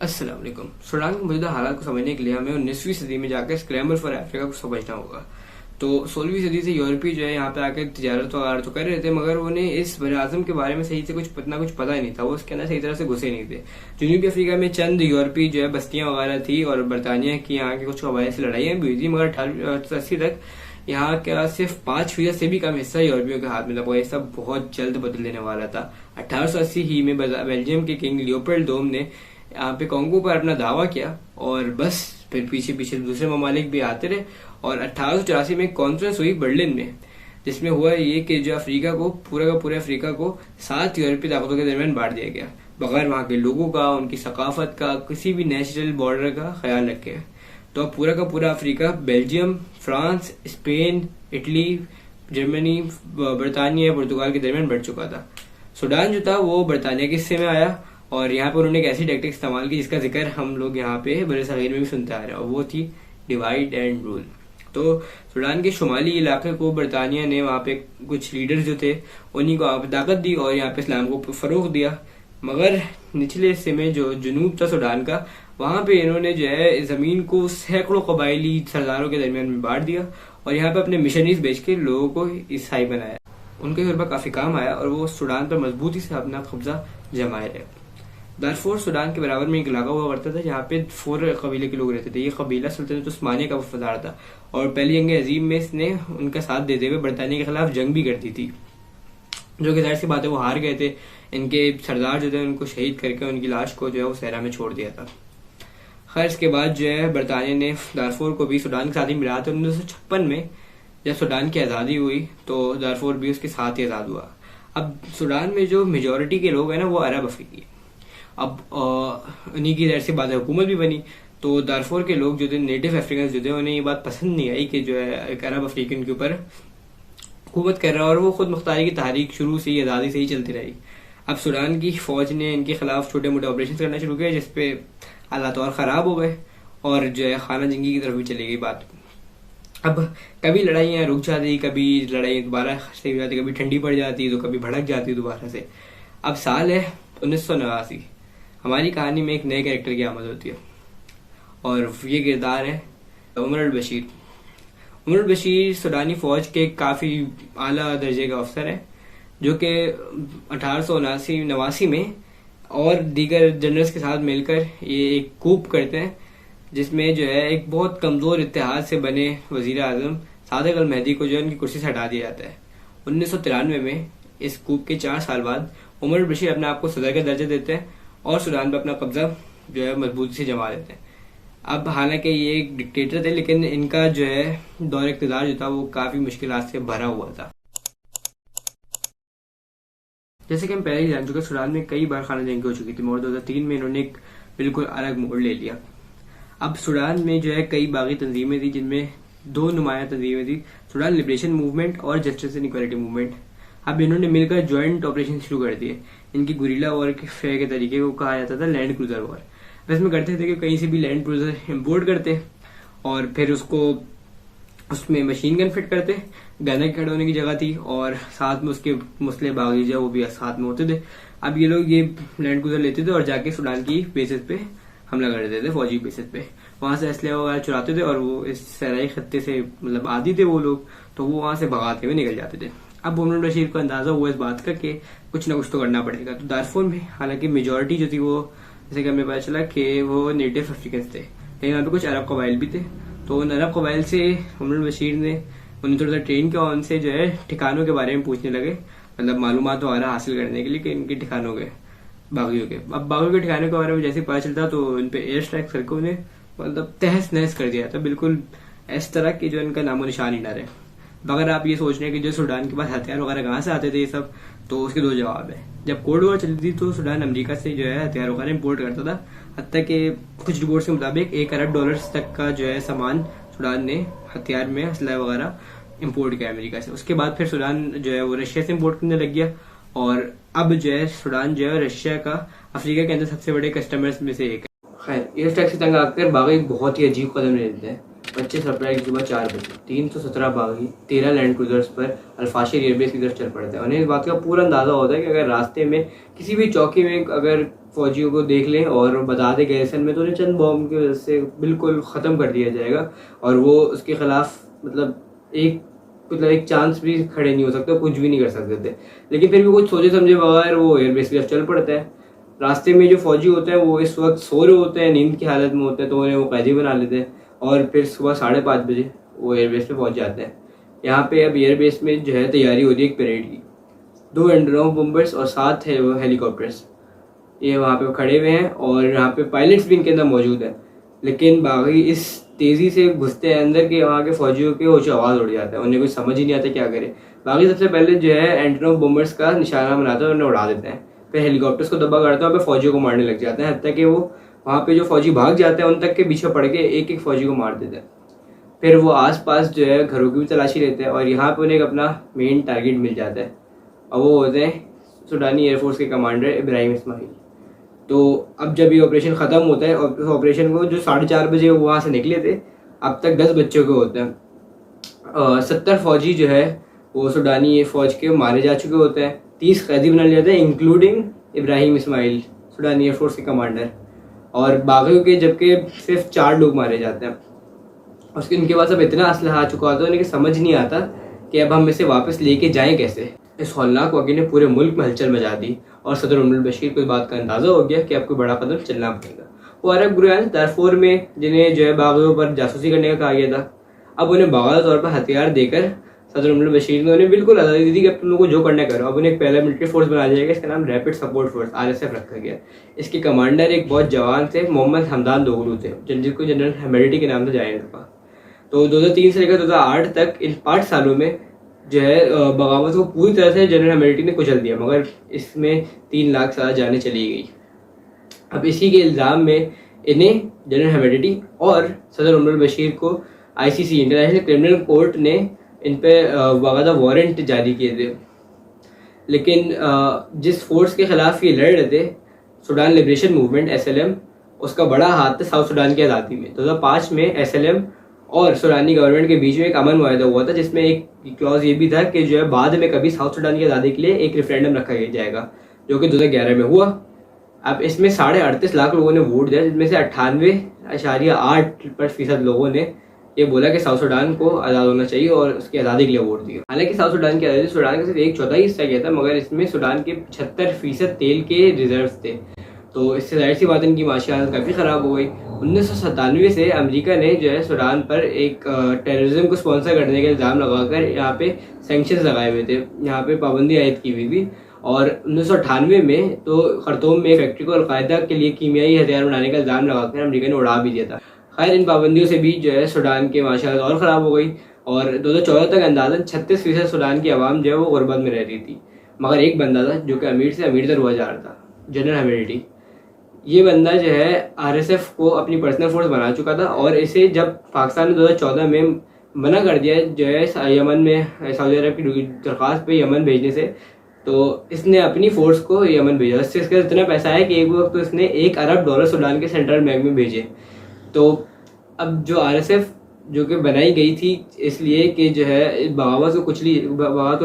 अस्सलाम वालेकुम। सूडान के मौजूदा हालात को समझने के लिए हमें 19वीं सदी में जाकर स्क्रैम्बल फॉर अफ्रीका को समझना होगा। तो 16वीं सदी से यूरोपीय जो है यहाँ पे आकर तिजारत वगैरह तो कर रहे थे, मगर उन्हें इस बर आज़म के बारे में सही से कुछ पता ही नहीं था। वो उसके अंदर सही तरह से घुसे नहीं थे। जनूबी अफ्रीका में चंद यूरोपीय जो है बस्तियां वगैरह थी और बरतानिया की यहाँ के कुछ कबाइल से लड़ाइयाँ भी हुई थी, मगर 1880 तक यहाँ का सिर्फ 5% से भी कम हिस्सा यूरोपियों के हाथ में था। वो हिस्सा बहुत जल्द बदल देने वाला था। 1880 ही में बेल्जियम के किंग लियोपोल्ड दोम ने यहाँ पे कॉन्गो पर अपना दावा किया और बस फिर पीछे पीछे दूसरे ममालिक भी आते रहे और 1884 में कॉन्फ्रेंस हुई बर्लिन में, जिसमें हुआ ये कि जो अफ्रीका को पूरा का पूरे अफ्रीका को 7 यूरोपीय ताकतों के दरमियान बांट दिया गया, बगैर वहां के लोगों का, उनकी सकाफत का, किसी भी नेचुरल बॉर्डर का ख्याल रखे। तो अब पूरा का पूरा Africa Belgium, France, Spain, Italy, Germany, बरतानिया, पुर्तगाल के दरमियान बढ़ चुका था। सूडान जो था वो बरतानिया के हिस्से में आया और यहाँ पर उन्होंने एक ऐसी टैक्टिक इस्तेमाल की जिसका जिक्र हम लोग यहाँ पे बड़े सगीर में भी सुनते आ रहे हैं, और वो थी डिवाइड एंड रूल। तो सूडान के शुमाली इलाके को बरतानिया ने वहाँ पे कुछ लीडर्स जो थे उन्हीं को ताकत दी और यहाँ पे इस्लाम को फरोग दिया, मगर निचले हिस्से में जो जुनूब था सूडान का, वहां पे इन्होंने जो है जमीन को सैकड़ों कबायली सरदारों के दरमियान में बांट दिया और यहाँ पे अपने मिशनरीज भेज के लोगों को ईसाई बनाया। उनके गुरबा काफी काम आया और वो सूडान पर मजबूती से अपना कब्जा जमाए रहे। दारफोर सूडान के बराबर में एक इलाका हुआ करता था जहाँ पे 4 कबीले के लोग रहते थे। ये कबीला सुल्तानत उस्मानिया का वफादार था और पहली जंग अजीम में इसने उनका साथ देते हुए बरतानिया के खिलाफ जंग भी कर दी थी, जो कि जाहिर सी बात है वो हार गए थे। इनके सरदार जो थे उनको शहीद करके उनकी लाश को जो है वो सहरा में छोड़ दिया था। खैर इसके बाद जो है बरतानिया ने दारफोर को भी सूडान के साथ ही मिला था। 1956 में जब सूडान की आज़ादी हुई तो दारफोर भी उसके साथ ही आज़ाद हुआ। अब सूडान में जो मेजोरिटी के लोग हैं ना वो अरब अफ्रीकी, अब उन्हीं की जाहिर सी बात है हुकूमत भी बनी। तो दारफोर के लोग जो थे नेटिव अफ्रीकन जो थे उन्हें ये बात पसंद नहीं आई कि जो है एक अरब अफ्रीकन के ऊपर हुकूमत कर रहा है, और वो खुद मुख्तारी की तहरीक शुरू से ही आज़ादी से ही चलती रही। अब सूडान की फौज ने इनके खिलाफ छोटे मोटे ऑपरेशन करना शुरू किया, जिसपे हालात और ख़राब हो गए और जो है खाना जंगी की तरफ भी चली गई बात। अब कभी लड़ाइयाँ रुक जाती, कभी लड़ाई दोबारा सही हो जाती, कभी ठंडी पड़ जाती तो कभी भड़क जाती दोबारा से। अब साल है 1989। हमारी कहानी में एक नए कैरेक्टर की आमद होती है और ये किरदार है उमर अल बशीर। उमर अल बशीर सूडानी फौज के काफ़ी आला दर्जे का अफसर है, जो कि 1889 में और दीगर जनरल्स के साथ मिलकर ये एक कूप करते हैं, जिसमें जो है एक बहुत कमज़ोर इत्तेहाद से बने वज़ीर आज़म सादिक अल महदी को जो है उनकी कुर्सी से हटा दिया जाता है। 1993 में इस कूप के 4 साल बाद उमर अल बशीर अपने आप को सदर का दर्जा देते हैं और सूडान पर अपना कब्जा जो है मजबूती से जमा देते हैं। अब हालांकि ये एक डिक्टेटर थे, लेकिन इनका जो है दौर इक़्तिदार जो था वो काफ़ी मुश्किलात से भरा हुआ था। जैसे कि हम पहले ही जान चुके, सूडान में कई बार खाना जंगी हो चुकी थी, मगर 2003 में इन्होंने एक बिल्कुल अलग मोड़ ले लिया। अब सूडान में जो है कई बागी तंजीमें थी, जिनमें 2 नुमाया तंजीमें थी, सूडान लिबरेशन मूवमेंट और जस्टिस एंड इक्वालिटी मूवमेंट। अब इन्होंने मिलकर ज्वाइंट ऑपरेशन शुरू कर दिए। इनकी गुरिल्ला वॉर के तरीके को कहा जाता था लैंड क्रूजर वॉर। इसमें करते थे कि कहीं से भी लैंड क्रूजर इम्पोर्ट करते और फिर उसको उसमें मशीन गन फिट करते, गन के खड़े होने की जगह थी, और साथ में उसके मुस्लिम बागी जो वो भी साथ में होते थे। अब ये लोग ये लैंड क्रूजर लेते थे और जाके सूडान की बेसिस पे हमला कर देते थे, फौजी बेसिस पे। वहां से असले वगैरह चुराते थे और वो इस सहराई खत्ते से मतलब आदी थे वो लोग, तो वो वहां से भगाते हुए निकल जाते थे। अब उमर अल बशीर को अंदाजा हुआ इस बात का कि कुछ ना कुछ तो करना पड़ेगा। तो दारफोर में हालांकि मेजोरिटी जो थी वो, जैसे कि हमें पता चला कि वो नेटिव अफ्रीकन थे, लेकिन वहाँ पे कुछ अरब कबाइल भी थे। तो उन अरब कबाइल से उमर अल बशीर ने उन्हें थोड़ा सा ट्रेन किया, उनसे जो है ठिकानों के बारे में पूछने लगे, मतलब मालूमात वगैरह हासिल करने के लिए कि इनके ठिकानों के बागियों के। अब बागियों के ठिकानों के बारे में जैसे पता चलता तो उन पे एयर स्ट्राइक करके उन्हें मतलब तहस नहस कर दिया था, बिल्कुल इस तरह की जो इनका नामो निशान ही ना रहे। अगर आप ये सोच रहे हैं कि जो सूडान के पास हथियार वगैरह कहाँ से आते थे ये सब, तो उसके 2 जवाब है। जब कोल्ड वॉर चलती थी तो सूडान अमेरिका से जो है हथियार वगैरह इम्पोर्ट करता था, हत्ता कि कुछ रिपोर्ट्स के मुताबिक $1 अरब तक का जो है सामान सूडान ने हथियार में असला वगैरह इम्पोर्ट किया अमेरिका से। उसके बाद फिर सूडान जो है वो रशिया से इम्पोर्ट करने लग गया और अब जो है सूडान जो है रशिया का अफ्रीका के अंदर सबसे बड़े कस्टमर्स में से एक है। खैर एयर स्ट्राइक से तंग आकर बागी एक बहुत ही अजीब कदम ले लेते हैं। 25 अप्रैल की सुबह 4 बजे 317 बागी 13 लैंड क्रूजर्स पर अल्फाशिर एयरबेस की तरफ चल पड़ते हैं। उन्हें इस बात का पूरा अंदाजा होता है कि अगर रास्ते में किसी भी चौकी में अगर फौजियों को देख लें और बता दें गैरसन में, तो उन्हें चंद बॉम्ब की वजह से बिल्कुल ख़त्म कर दिया जाएगा और वो उसके ख़िलाफ़ एक चांस भी खड़े नहीं हो सकते, कुछ भी नहीं कर सकते थे। लेकिन फिर भी कुछ सोचे समझे बगैर वो एयरबेस की तरफ चल पड़ता है। रास्ते में जो फौजी होते हैं वो इस वक्त सो रहे होते हैं, नींद की हालत में होते हैं, तो उन्हें वो कैदी बना लेते हैं और फिर सुबह 5:30 बजे वो एयरबेस पे पहुंच जाते हैं। यहाँ पे अब एयरबेस में जो है तैयारी हो रही है एक परेड की। 2 एंड्रोनोव बॉम्बर्स और 7 हेलीकॉप्टर्स ये वहाँ पे खड़े हुए हैं और यहाँ पे पायलट्स भी इनके अंदर मौजूद है। लेकिन बाकी इस तेज़ी से घुसते हैं अंदर के वहाँ के फौजियों के होश आवाज़ उड़ जाता है, उन्हें कुछ समझ ही नहीं आता क्या करे। बाकी सबसे पहले जो है एंड्रोनोव बॉम्बर्स का निशाना बनाते हैं और उन्हें उड़ा देते हैं। फिर हेलीकॉप्टर्स को दबा करते हैं और फिर फौजियों को मारने लग जाते हैं, हत्या कि वो वहाँ पे जो फौजी भाग जाते हैं उन तक के पीछे पड़ के एक एक फौजी को मार देते हैं। फिर वो आसपास जो है घरों की भी तलाशी लेते हैं और यहाँ पे उन्हें एक अपना मेन टारगेट मिल जाता है और वो होते हैं सूडानी एयरफोर्स के कमांडर इब्राहिम इस्माइल। तो अब जब ये ऑपरेशन ख़त्म होता है और ऑपरेशन को जो 4:30 बजे वो वहाँ से निकले थे अब तक 10 बच्चों के होते हैं। 70 फौजी जो है वो सूडानी फौज के मारे जा चुके होते हैं, 30 कैदी बना लिए जाते हैं इंक्लूडिंग इब्राहिम इस्माइल सूडानी एयरफोर्स के कमांडर, और बाकियों के जबकि सिर्फ 4 लोग मारे जाते हैं। उसके इनके पास अब इतना असलहा आ चुका होता है उन्हें समझ नहीं आता कि अब हम इसे वापस लेके जाएं कैसे। इस हौलनाक वाक़े ने पूरे मुल्क में हलचल मचा दी और सदर उमर बशीर को इस बात का अंदाज़ा हो गया कि अब कोई बड़ा कदम चलना पड़ेगा। वो अरब गुरैन दारफूर में जिन्हें जो है बागियों पर जासूसी करने का कहा गया था, अब उन्हें बागात तौर पर हथियार देकर सदर उमर बशीर ने उन्हें बिल्कुल आज़ादी दी थी कि अब तुम लोगों को जो करना करो। अब उन्हें एक पहला मिलिट्री फोर्स बनाया जाएगा, इसका नाम रैपिड सपोर्ट फोर्स RSF रखा गया। इसके कमांडर एक बहुत जवान थे, मोहम्मद हमदान दोगलू थे, जिनको जनरल हेमेडिटी के नाम से जाया जाता था। तो 2003 से लेकर 2008 तक इन 5 सालों में जो है बगावत को पूरी तरह से जनरल हेमेडिटी ने कुचल दिया, मगर इसमें 3 लाख सज़ा जाने चली गई। अब इसी के इल्ज़ाम में इन्हें जनरल हेमेडिटी और सदर उमर बशीर को ICC इंटरनेशनल क्रिमिनल कोर्ट ने इन पे बाकायदा वारंट जारी किए थे। लेकिन जिस फोर्स के ख़िलाफ़ ये लड़ रहे थे, सूडान लिबरेशन मूवमेंट SLM, उसका बड़ा हाथ था साउथ सूडान की आज़ादी में। 2005 में SLM और सूडानी गवर्नमेंट के बीच में एक अमन मुआहदा हुआ था, जिसमें एक क्लॉज ये भी था कि जो है बाद में कभी साउथ सूडान की आज़ादी के लिए एक रेफरेंडम रखा जाएगा, जो कि 2011 में हुआ। अब इसमें 38.5 लाख लोगों ने वोट दिया, जिसमें से 98.8% लोगों ने ये बोला कि साउथ सूडान को आज़ाद होना चाहिए और उसकी आज़ादी के लिए वोट दिया। हालांकि साउथ सूडान की आज़ादी सूडान का सिर्फ 1/4 हिस्सा गया था, मगर इसमें सूडान के 75% तेल के रिजर्व थे, तो इससे जाहिर सी बात इनकी माशी हालत काफ़ी ख़राब हो गई। 1997 से अमेरिका ने जो है सूडान पर एक टेररिज्म को स्पॉन्सर करने का इल्ज़ाम लगाकर यहाँ पे सैंक्शंस लगाए हुए थे, यहाँ पे पाबंदी आयद की हुई थी। और 1998 में तो खर्तूम में फैक्ट्री को अलकायदा के लिए कीमियाई हथियार बनाने का इल्ज़ाम लगाकर अमेरिका ने उड़ा भी दिया था। खैर, इन पाबंदियों से भी जो है सूडान की माशी हालत और ख़राब हो गई और 2014 तक अंदाज़न 36% सूडान की आवाम जो है वो गुरबत में रह रही थी। मगर एक बंदा था जो कि अमीर से अमीर तर हुआ जा रहा था, जनरल हेमेडिटी। ये बंदा जो है RSF को अपनी पर्सनल फोर्स बना चुका था और इसे जब पाकिस्तान ने 2014 में मना कर दिया जो है यमन में सऊदी अरब की दरख्वास्त पे यमन भेजने से, तो इसने अपनी फोर्स को यमन भेजा। इससे इसका इतना पैसा है कि एक वक्त तो इसने $1 अरब सूडान के सेंट्रल बैंक में भेजे। तो अब जो RSF जो कि बनाई गई थी इसलिए कि जो है बगावत को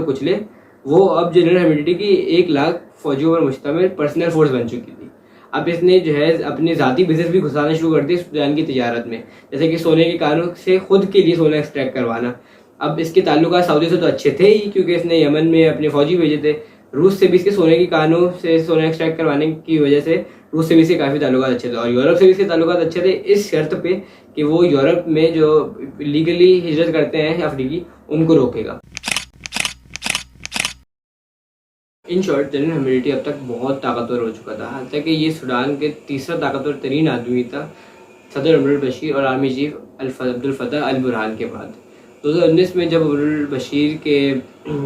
कुचले, वो अब जनरल हेमेडिटी की 1 लाख फौजियों पर मुश्तमिल पर्सनल फोर्स बन चुकी थी। अब इसने जो है अपने ज़ाती बिजनेस भी घुसाना शुरू कर दिया सूडान की तिजारत में, जैसे कि सोने के कानों से खुद के लिए सोना एक्सट्रैक्ट करवाना। अब इसके ताल्लुकात सऊदी से तो अच्छे थे ही, क्योंकि इसने यमन में अपने फौजी भेजे थे। रूस से भी इसके सोने के कानों से सोना एक्सट्रैक्ट करवाने की वजह से रूस से भी इसके काफ़ी ताल्लुकात अच्छे थे और यूरोप से भी इसके ताल्लुकात अच्छे थे, इस शर्त पे कि वो यूरोप में जो लीगली हिजरत करते हैं अफ्रीकी, उनको रोकेगा। इन शॉर्ट, जनरल हेमेडिटी अब तक बहुत ताकतवर हो चुका था, हालांकि कि ये सूडान के तीसरा ताकतवर तरीन आदमी था सदर उमर बशीर और आर्मी चीफ अब्दुल फतह अल बुरहान के बाद। 2019 में जब उमर बशीर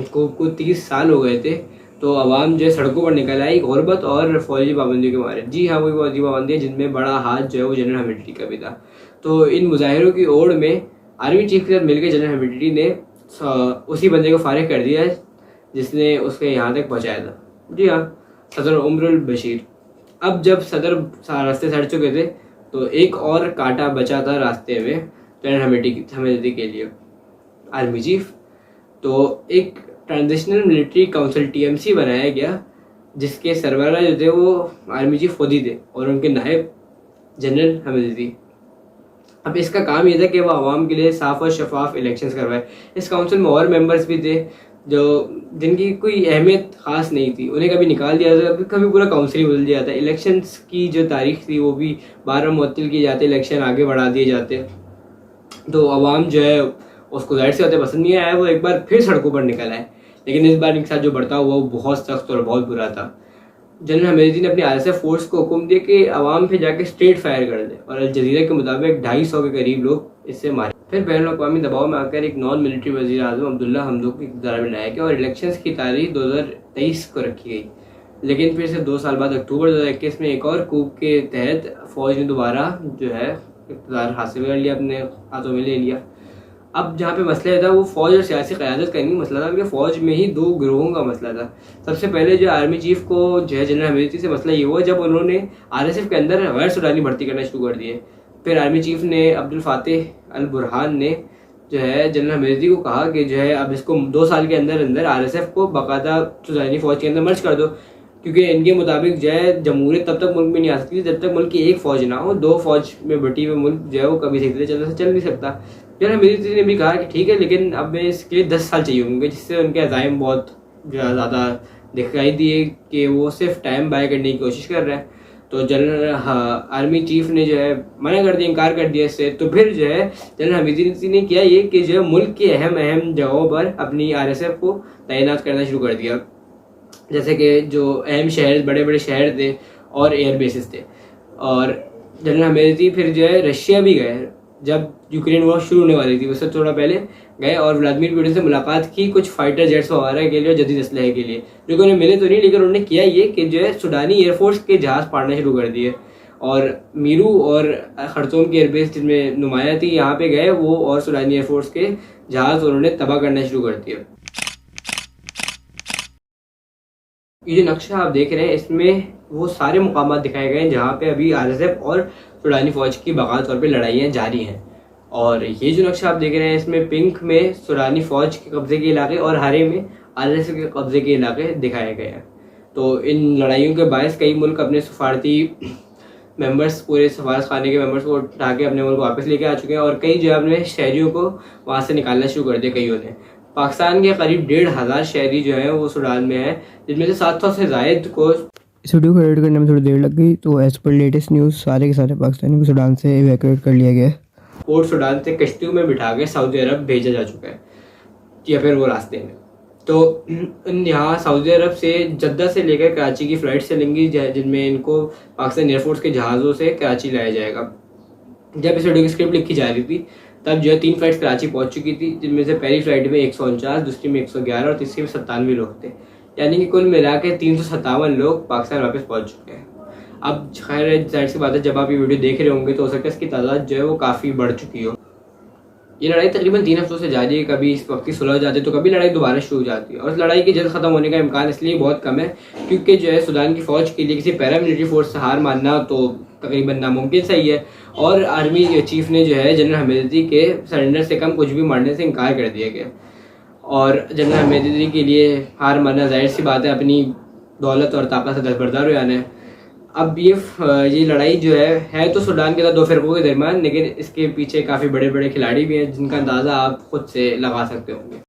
को 30 साल हो गए थे, तो आवाम जो है सड़कों पर निकल आई गुरबत और फौजी पाबंदियों के मारे। जी हाँ, वही फौजी पाबंदियाँ जिनमें बड़ा हाथ जो है वो जनरल हेमेडिटी का भी था। तो इन मुजाहिरों की ओर में आर्मी चीफ के साथ मिलकर जनरल हेमेडिटी ने उसी बंदे को फारिग कर दिया जिसने उसके यहाँ तक पहुँचाया था। जी हाँ, सदर उमर बशीर। अब जब सदर रास्ते सड़ चुके थे, तो एक और कांटा बचा था रास्ते में जनरल हेमेडिटी के लिए, आर्मी चीफ। तो एक ट्रांजिशनल मिलिट्री काउंसिल TMC बनाया गया, जिसके सरबराह जो थे वो आर्मी चीफ खुद ही थे और उनके नायब जनरल हमेदती। अब इसका काम ये था कि वो आवाम के लिए साफ और शफाफ इलेक्शंस करवाए। इस काउंसिल में और मेंबर्स भी थे जो जिनकी कोई अहमियत खास नहीं थी, उन्हें कभी निकाल दिया जाता, कभी पूरा काउंसिल ही बदल दिया जाता। इलेक्शंस की जो तारीख थी वो भी बार मुअत्तल किए जाते, इलेक्शन आगे बढ़ा दिए जाते। तो आवाम जो है उसको जाहिर से होते पसंद नहीं आया, वो एक बार फिर सड़कों पर निकल आए। लेकिन इस बार इनके साथ जो बर्ताव हुआ वो बहुत सख्त और बहुत बुरा था। जनरल हमेदती ने अपनी आरएसएफ फोर्स को हुक्म दिया कि आवाम पे जाके स्ट्रेट फायर कर दे और अल जजीरा के मुताबिक 250 के करीब लोग इससे मारे। फिर बैन अवी दबाव में आकर एक नॉन मिलिट्री वज़ीर आज़म अब्दुल्ला हमदोक को इक़्तिदार में लाया गया और इलेक्शंस की तारीख 2023 को रखी गई। लेकिन फिर से 2 साल बाद अक्टूबर 2021 में एक और कूप के तहत फौज ने दोबारा जो है इक़्तिदार हासिल कर लिया, अपने हाथों में ले लिया। अब जहाँ पे मसला था वो फौज और सियासी क़यादत का नहीं मसला था, बल्कि फौज में ही 2 गिरोहों का मसला था। सबसे पहले जो आर्मी चीफ को जो है जनरल हमेदती से मसला ये हुआ जब उन्होंने आरएसएफ के अंदर गैर सूडानी भर्ती करना शुरू कर दिए। फिर आर्मी चीफ ने अब्दुल फातेह अल बुरहान ने जो है जनरल हमेदती को कहा कि जो है अब इसको 2 साल के अंदर अंदर आरएसएफ को बाकायदा सूडानी फौज के अंदर मर्ज कर दो, क्योंकि इनके मुताबिक जो है जमहूरियत तब तक मुल्क में नहीं आ सकती जब तक मुल्क की एक फौज ना हो। 2 फौज में बटी हुए मुल्क जो है वो कभी सही तरह चल नहीं सकता। जनरल हमेदती ने भी कहा कि ठीक है, लेकिन अब मैं इसके लिए 10 साल चाहिए होंगे, जिससे उनके अज़ाइम बहुत ज़्यादा दिखाई दिए कि वो सिर्फ टाइम बाय करने की कोशिश कर रहे हैं। तो जनरल आर्मी चीफ ने जो है मना कर दिया, इनकार कर दिया इससे। तो फिर जो है जनरल हमेदती ने किया ये कि जो है मुल्क के अहम जगहों पर अपनी आरएसएफ को तैनात करना शुरू कर दिया, जैसे कि जो अहम शहर, बड़े बड़े शहर थे और एयर बेसिस थे। और जनरल हमेदती फिर जो है रशिया भी गए जब यूक्रेन वॉर शुरू होने वाली थी, उससे थोड़ा पहले गए और व्लादिमीर पुतिन से मुलाकात की कुछ फाइटर जेट्स वगैरह के लिए और जदीद असलहे के लिए, जो कि उन्हें मिले तो नहीं, लेकिन उन्होंने किया ये कि जो है सुडानी एयरफोर्स के जहाज़ फाड़ना शुरू कर दिए। और मीरू और खरतूम की एयरबेस जिनमें नुमाया थी यहाँ पे गए वो, और सुडानी एयरफोर्स के जहाज़ उन्होंने तबाह करना शुरू कर दिया। ये जो नक्शा आप देख रहे हैं इसमें वो सारे मुकामात दिखाए गए हैं जहाँ पे अभी आरएसएफ और सुडानी फौज की बाकायदा तौर पे लड़ाइयाँ जारी हैं। और ये जो नक्शा आप देख रहे हैं इसमें पिंक में सुडानी फौज के कब्जे के इलाके और हरे में आरएसएफ के कब्जे के इलाके दिखाए गए हैं। तो इन लड़ाइयों के बायस कई मुल्क अपने सफारती मेंबर्स, पूरे सफारत खाने के मेंबर्स को उठा के अपने मुल्क वापस लेके आ चुके हैं और कई जो अपने शहरियों को वहाँ से निकालना शुरू कर दिया कईयों ने। पाकिस्तान के करीब 1,500 शहरी जो हैं वो सूडान में हैं, जिनमें से 700 से ज़ायद को इस वीडियो को एडिट करने में थोड़ी देर लग गई। तो एज पर लेटेस्ट न्यूज़ सारे के सारे पाकिस्तानी को सूडान से इवैक्यूएट कर लिया गया है। पोर्ट सूडान से कश्तियों में बिठा के सऊदी अरब भेजा जा चुका है या फिर वो रास्ते में। तो यहाँ सऊदी अरब से जद्दा से लेकर कराची की फ़्लाइट चलेंगी जिनमें इनको पाकिस्तान एयरफोर्स के जहाज़ों से कराची लाया जाएगा। जब इस वीडियो की स्क्रिप्ट लिखी जा रही थी तब जो है 3 फ्लाइट्स कराची पहुंच चुकी थी, जिनमें से पहली फ्लाइट में 149, दूसरी में 111 और तीसरी में 97 लोग थे, यानी कि कुल मिला के 357 लोग पाकिस्तान वापस पहुंच चुके हैं। अब खैर जाहिर सी बात है जब आप ये वीडियो देख रहे होंगे तो हो सकता है इसकी तादाद जो है वो काफ़ी बढ़ चुकी हो। ये लड़ाई तकरीबन 3 हफ्तों से जारी है, कभी इस वक्त की सुलह हो जाती है तो कभी लड़ाई दोबारा शुरू हो जाती है। और इस लड़ाई के जल्द ख़त्म होने का इम्कान इसलिए बहुत कम है क्योंकि जो है सूडान की फ़ौज के लिए किसी पैरामिलिट्री फोर्स से हार मानना तो तकरीबन नामुमकिन सा ही है। और आर्मी चीफ ने जो है जनरल हमेदती के सरेंडर से कम कुछ भी मारने से इनकार कर दिया गया। और जनरल हमेदती के लिए हार मानना जाहिर सी बात है अपनी दौलत और ताकत से दस्तबरदार हो जाना है। अब ये लड़ाई जो है तो सूडान के 2 फ़िरक़ों के दरमियान, लेकिन इसके पीछे काफ़ी बड़े बड़े खिलाड़ी भी हैं जिनका अंदाज़ा आप खुद से लगा सकते होंगे।